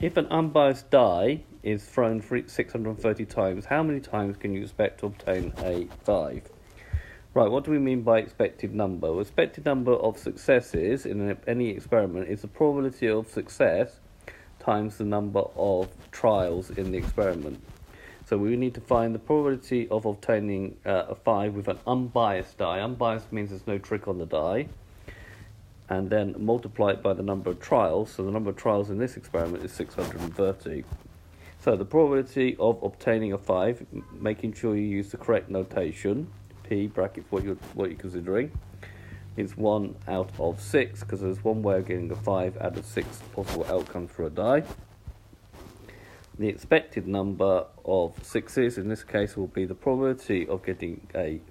If an unbiased die is thrown 630 times, how many times can you expect to obtain a 5? Right, what do we mean by expected number? Well, expected number of successes in any experiment is the probability of success times the number of trials in the experiment. So we need to find the probability of obtaining a 5 with an unbiased die. Unbiased means there's no trick on the die. And then multiply it by the number of trials. So the number of trials in this experiment is 630. So the probability of obtaining a 5, making sure you use the correct notation, P brackets what you're considering, is 1 out of 6, because there's one way of getting a 5 out of 6 possible outcomes for a die. The expected number of 6s in this case will be the probability of getting a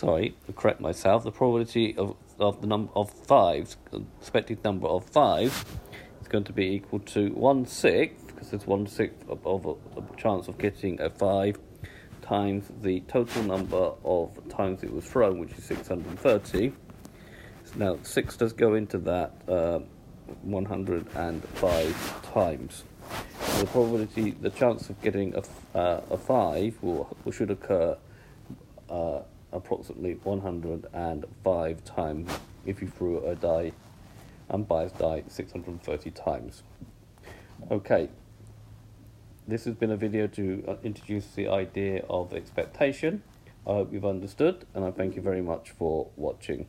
the probability of the number of 5s, the expected number of 5s, is going to be equal to 1/6, because there's 1/6 of a chance of getting a 5, times the total number of times it was thrown, which is 630. Now 6 does go into that 105 times. So the chance of getting a 5 should occur approximately 105 times if you threw a die, unbiased die, 630 times. Okay, this has been a video to introduce the idea of expectation. I hope you've understood, and I thank you very much for watching.